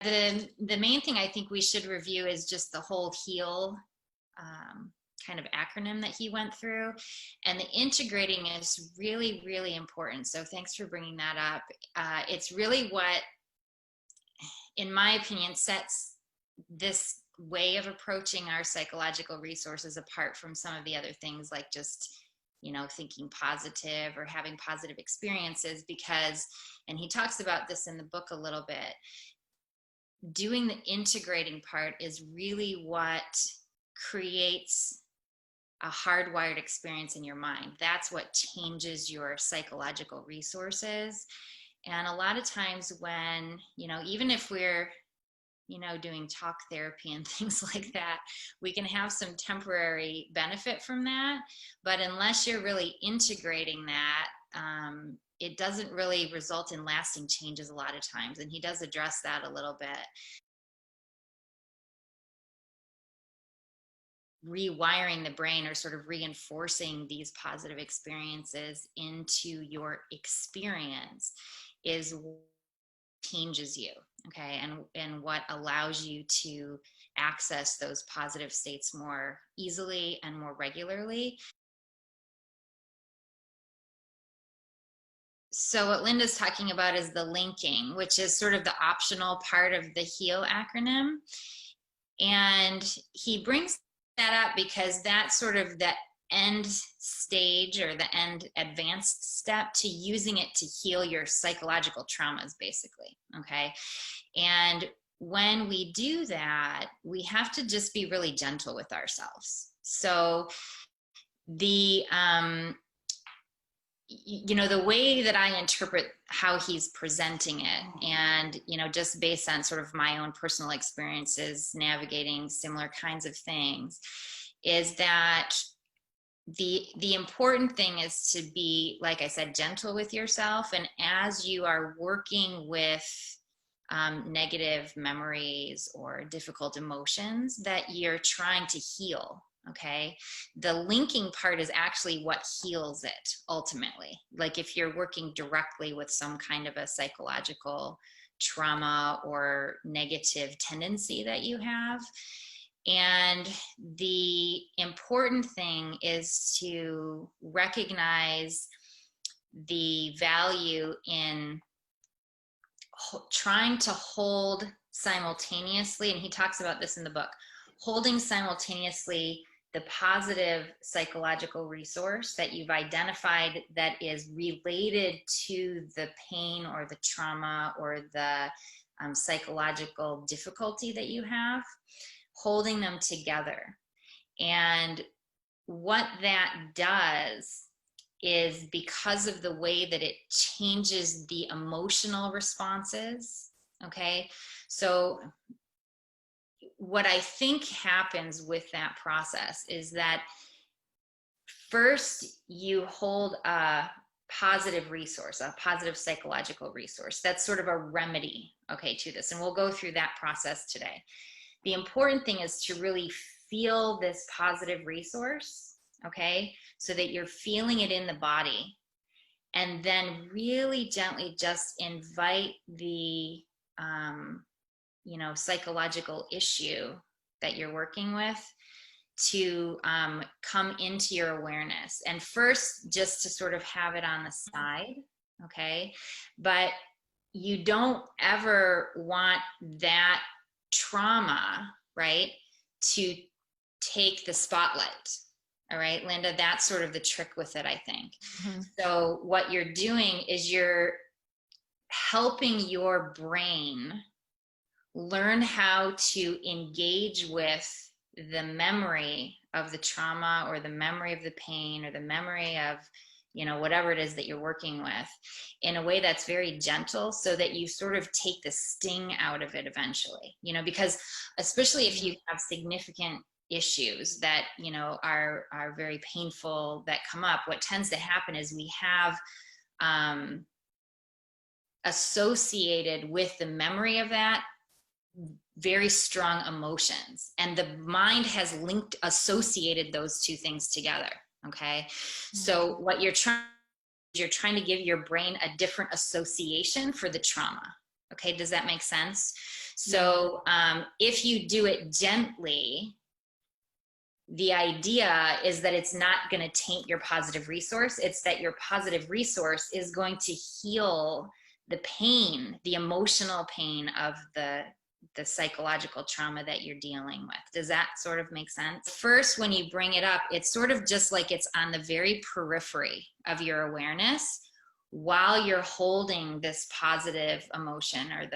The main thing I think we should review is just the whole HEAL kind of acronym that he went through, and the integrating is really, really important. So thanks for bringing that up. It's really what, in my opinion, sets this way of approaching our psychological resources apart from some of the other things, like just, you know, thinking positive or having positive experiences, because, and he talks about this in the book a little bit, doing the integrating part is really what creates a hardwired experience in your mind. That's what changes your psychological resources. And a lot of times when, you know, even if we're, you know, doing talk therapy and things like that, we can have some temporary benefit from that. But unless you're really integrating that, it doesn't really result in lasting changes a lot of times. And he does address that a little bit. Rewiring the brain, or sort of reinforcing these positive experiences into your experience, is what changes you, okay, and what allows you to access those positive states more easily and more regularly. So what Linda's talking about is the linking, which is sort of the optional part of the HEAL acronym. And he brings that up because that's sort of the end stage, or the end advanced step to using it to heal your psychological traumas, basically, okay? And when we do that, we have to just be really gentle with ourselves. So the you know, the way that I interpret how he's presenting it, and, you know, just based on sort of my own personal experiences navigating similar kinds of things, is that the important thing is to be, like I said, gentle with yourself. And as you are working with negative memories or difficult emotions that you're trying to heal, okay, the linking part is actually what heals it ultimately. Like if you're working directly with some kind of a psychological trauma or negative tendency that you have. And the important thing is to recognize the value in trying to hold simultaneously, and he talks about this in the book, holding simultaneously the positive psychological resource that you've identified that is related to the pain or the trauma or the psychological difficulty that you have, holding them together. And what that does is, because of the way that it changes the emotional responses, okay? So what I think happens with that process is that first you hold a positive resource, a positive psychological resource. That's sort of a remedy, okay, to this. And we'll go through that process today. The important thing is to really feel this positive resource, okay, so that you're feeling it in the body, and then really gently just invite the you know, psychological issue that you're working with to come into your awareness. And first, just to sort of have it on the side, okay? But you don't ever want that trauma, right, to take the spotlight. All right, Linda, that's sort of the trick with it, I think. Mm-hmm. So what you're doing is you're helping your brain learn how to engage with the memory of the trauma, or the memory of the pain, or the memory of, you know, whatever it is that you're working with, in a way that's very gentle, so that you sort of take the sting out of it eventually, you know, because especially if you have significant issues that, you know, are very painful, that come up, what tends to happen is we have associated with the memory of that very strong emotions, and the mind has associated those two things together, okay? Mm-hmm. So what you're trying to give your brain a different association for the trauma, Okay, does that make sense? So if you do it gently, the idea is that it's not going to taint your positive resource. It's that your positive resource is going to heal the pain, the emotional pain of the psychological trauma that you're dealing with. Does that sort of make sense? First, when you bring it up, it's sort of just like it's on the very periphery of your awareness while you're holding this positive emotion or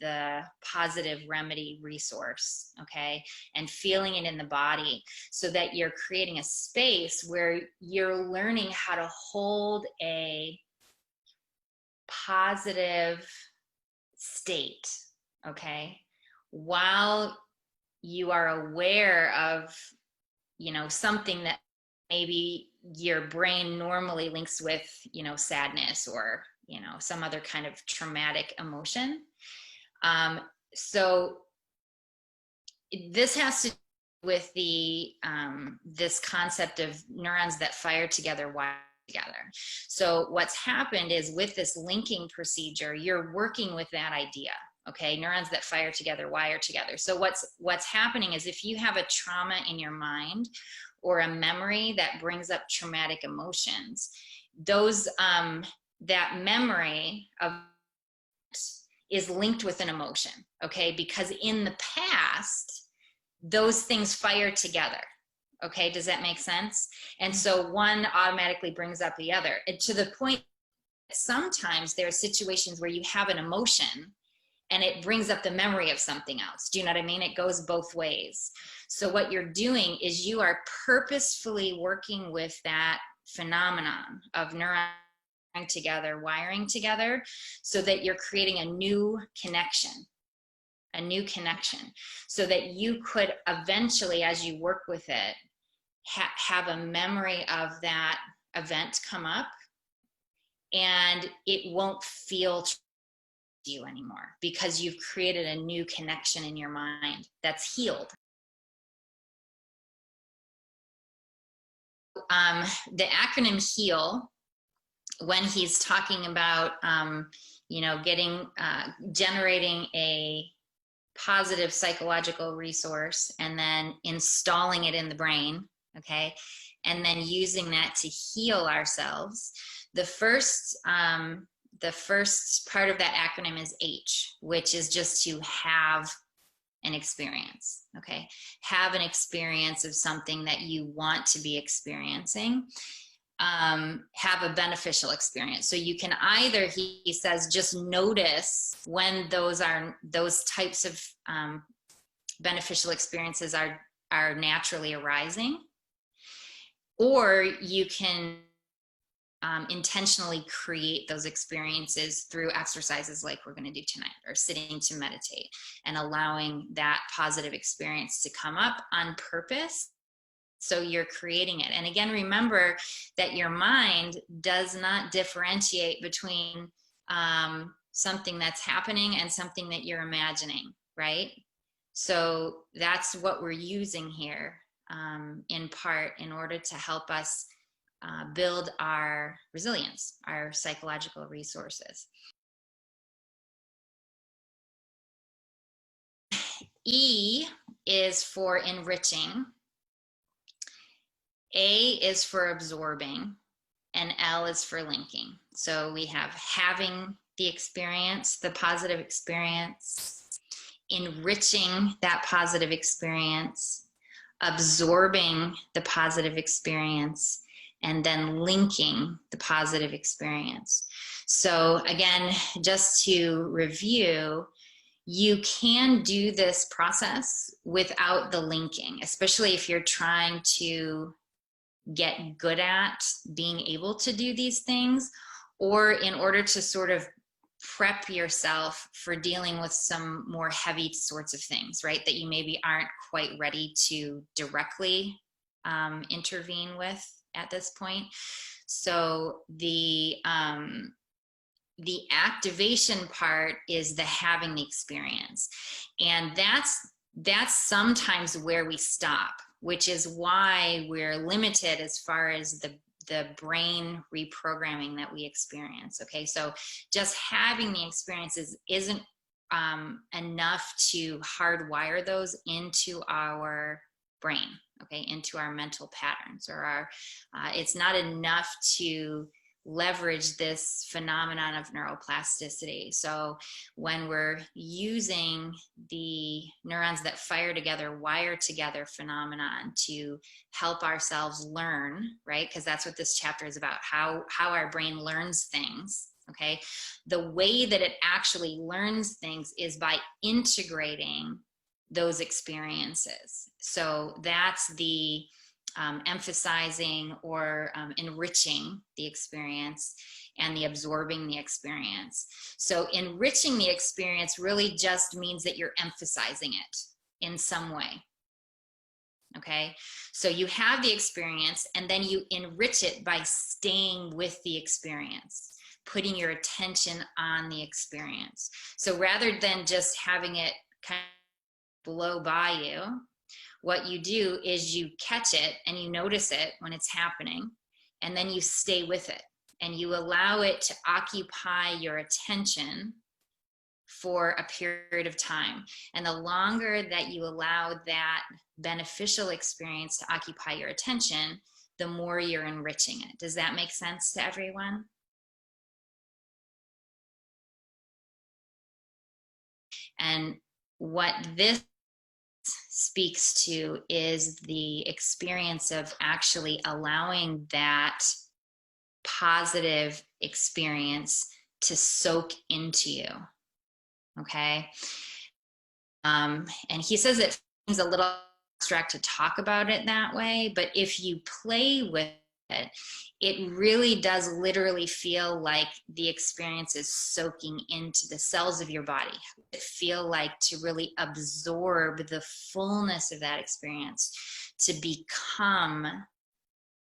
the positive remedy resource, okay, and feeling it in the body, so that you're creating a space where you're learning how to hold a positive state, okay, while you are aware of, you know, something that maybe your brain normally links with, you know, sadness or, you know, some other kind of traumatic emotion. So this has to do with the this concept of neurons that fire together, wire together. So what's happened is with this linking procedure, you're working with that idea. Okay, neurons that fire together, wire together. So what's happening is if you have a trauma in your mind or a memory that brings up traumatic emotions, those that memory of is linked with an emotion, okay? Because in the past, those things fire together. Okay, does that make sense? And so one automatically brings up the other. And to the point that sometimes there are situations where you have an emotion and it brings up the memory of something else. Do you know what I mean? It goes both ways. So what you're doing is you are purposefully working with that phenomenon of neurons together, wiring together, so that you're creating a new connection, so that you could eventually, as you work with it, have a memory of that event come up, and it won't feel you anymore because you've created a new connection in your mind that's healed. The acronym HEAL, when he's talking about you know, generating a positive psychological resource and then installing it in the brain, okay, and then using that to heal ourselves, the first part of that acronym is H, which is just to have an experience, okay? Have an experience of something that you want to be experiencing. Have a beneficial experience. So you can either, he says, just notice when those types of beneficial experiences are naturally arising, or you can intentionally create those experiences through exercises like we're going to do tonight, or sitting to meditate and allowing that positive experience to come up on purpose. So you're creating it. And again, remember that your mind does not differentiate between something that's happening and something that you're imagining, right? So that's what we're using here in part in order to help us build our resilience, our psychological resources. E is for enriching. A is for absorbing, and L is for linking. So we have having the experience, the positive experience, enriching that positive experience, absorbing the positive experience, and then linking the positive experience. So again, just to review, you can do this process without the linking, especially if you're trying to get good at being able to do these things, or in order to sort of prep yourself for dealing with some more heavy sorts of things, right, that you maybe aren't quite ready to directly intervene with at this point. So the activation part is the having the experience, and that's sometimes where we stop, which is why we're limited as far as the brain reprogramming that we experience. Okay, so just having the experiences isn't enough to hardwire those into our brain, okay, into our mental patterns, or our, it's not enough to leverage this phenomenon of neuroplasticity. So when we're using the neurons that fire together, wire together phenomenon to help ourselves learn, right? Because that's what this chapter is about, how our brain learns things. Okay, the way that it actually learns things is by integrating those experiences. So that's the emphasizing or enriching the experience, and the absorbing the experience. So enriching the experience really just means that you're emphasizing it in some way. Okay, so you have the experience and then you enrich it by staying with the experience, putting your attention on the experience. So rather than just having it kind of blow by you, what you do is you catch it and you notice it when it's happening, and then you stay with it and you allow it to occupy your attention for a period of time. And the longer that you allow that beneficial experience to occupy your attention, the more you're enriching it. Does that make sense to everyone? And what this speaks to is the experience of actually allowing that positive experience to soak into you. Okay. And he says it seems a little abstract to talk about it that way, but if you play with it, it really does literally feel like the experience is soaking into the cells of your body. It feel like to really absorb the fullness of that experience, to become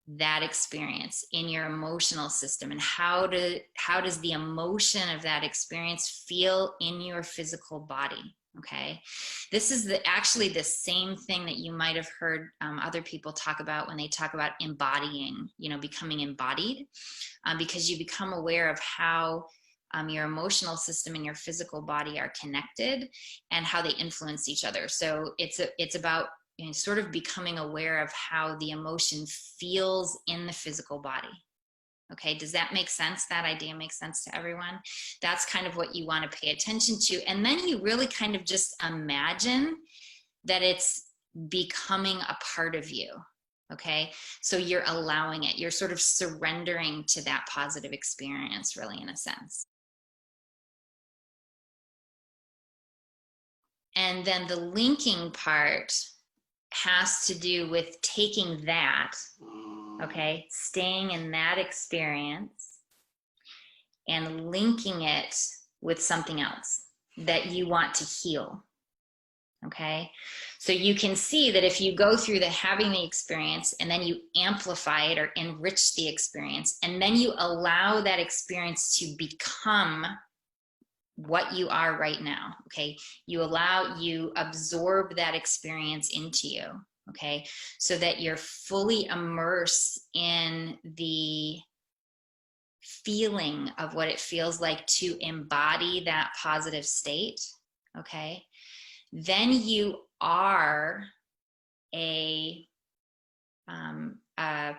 that experience in your emotional system. And how does the emotion of that experience feel in your physical body? Okay, this is actually the same thing that you might have heard other people talk about when they talk about embodying, becoming embodied, because you become aware of how your emotional system and your physical body are connected and how they influence each other. So it's about sort of becoming aware of how the emotion feels in the physical body. Okay, does that make sense? That idea makes sense to everyone? That's kind of what you want to pay attention to. And then you really kind of just imagine that it's becoming a part of you. Okay, so you're allowing it. You're sort of surrendering to that positive experience, really, in a sense. And then the linking part has to do with taking that, okay, staying in that experience and linking it with something else that you want to heal. Okay, so you can see that if you go through having the experience and then you amplify it or enrich the experience, and then you allow that experience to become what you are right now. Okay, you absorb that experience into you. Okay, so that you're fully immersed in the feeling of what it feels like to embody that positive state. Okay, then you are a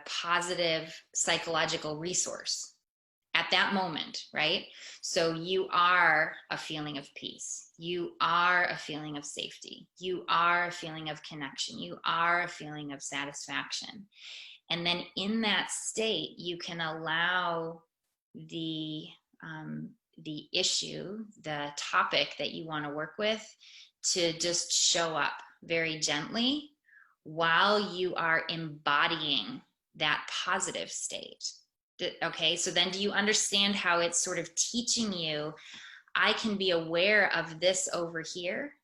positive psychological resource at that moment, right? So you are a feeling of peace. You are a feeling of safety. You are a feeling of connection. You are a feeling of satisfaction. And then in that state, you can allow the issue, the topic that you want to work with, to just show up very gently while you are embodying that positive state. Okay, so then do you understand how it's sort of teaching you, I can be aware of this over here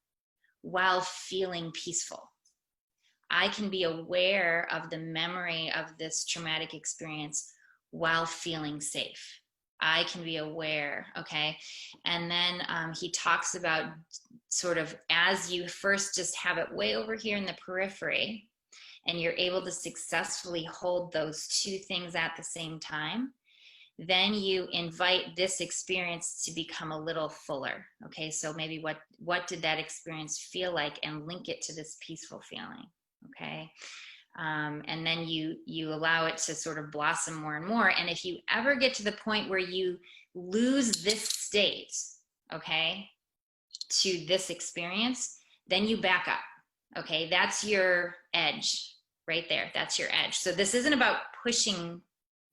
while feeling peaceful. I can be aware of the memory of this traumatic experience while feeling safe. I can be aware, okay? And then he talks about sort of, as you first just have it way over here in the periphery, and you're able to successfully hold those two things at the same time, then you invite this experience to become a little fuller. Okay, so maybe what did that experience feel like, and link it to this peaceful feeling. Okay, and then you allow it to sort of blossom more and more. And if you ever get to the point where you lose this state, okay, to this experience, then you back up. Okay, that's your edge right there. That's your edge. So this isn't about pushing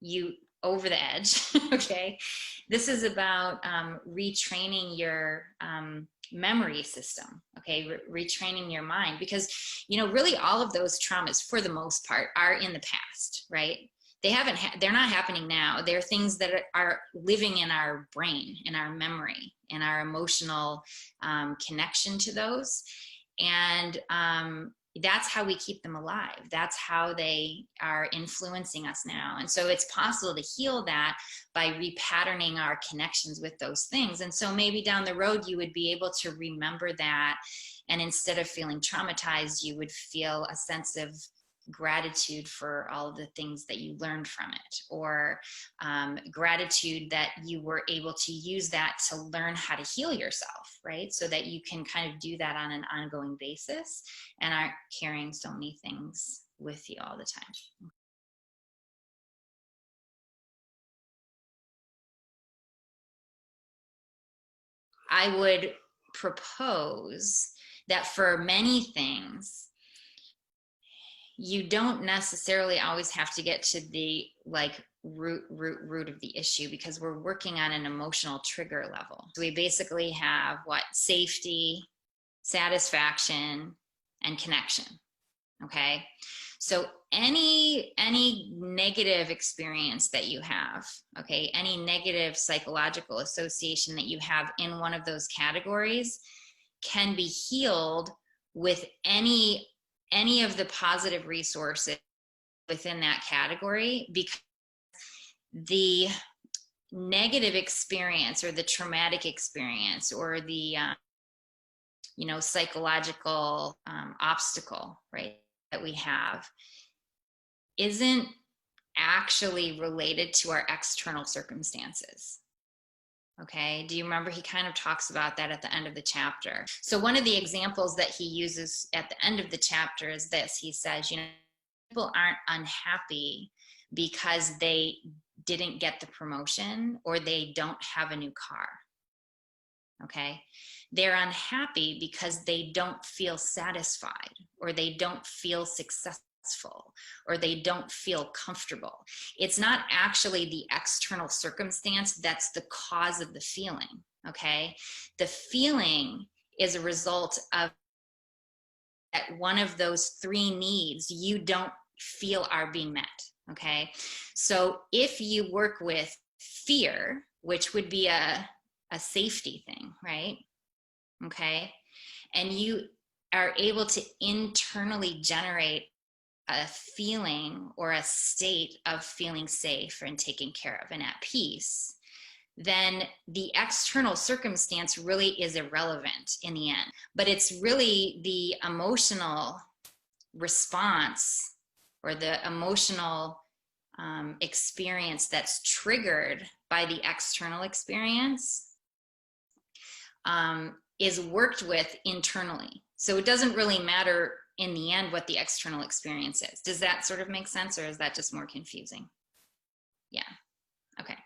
you over the edge. Okay, this is about retraining your memory system. Okay, retraining your mind, because really all of those traumas for the most part are in the past, right? They're not happening now. They're things that are living in our brain, in our memory, in our emotional connection to those. And that's how we keep them alive. That's how they are influencing us now. And so it's possible to heal that by repatterning our connections with those things. And so maybe down the road, you would be able to remember that. And instead of feeling traumatized, you would feel a sense of gratitude for all of the things that you learned from it, or gratitude that you were able to use that to learn how to heal yourself, right? So that you can kind of do that on an ongoing basis and aren't carrying so many things with you all the time. I would propose that for many things, you don't necessarily always have to get to the root of the issue, because we're working on an emotional trigger level. So we basically have safety, satisfaction, and connection. Okay, so any negative experience that you have, okay, any negative psychological association that you have in one of those categories can be healed with any of the positive resources within that category, because the negative experience or the traumatic experience or the psychological obstacle, right, that we have isn't actually related to our external circumstances. Okay, do you remember he kind of talks about that at the end of the chapter? So one of the examples that he uses at the end of the chapter is this. He says, people aren't unhappy because they didn't get the promotion or they don't have a new car. Okay, they're unhappy because they don't feel satisfied, or they don't feel successful, or they don't feel comfortable. It's not actually the external circumstance that's the cause of the feeling. Okay, the feeling is a result of that one of those three needs you don't feel are being met. Okay, so if you work with fear, which would be a safety thing, right? Okay, and you are able to internally generate a feeling or a state of feeling safe and taken care of and at peace, then the external circumstance really is irrelevant in the end. But it's really the emotional response or the emotional experience that's triggered by the external experience is worked with internally. So it doesn't really matter in the end what the external experience is. Does that sort of make sense, or is that just more confusing? Yeah. Okay.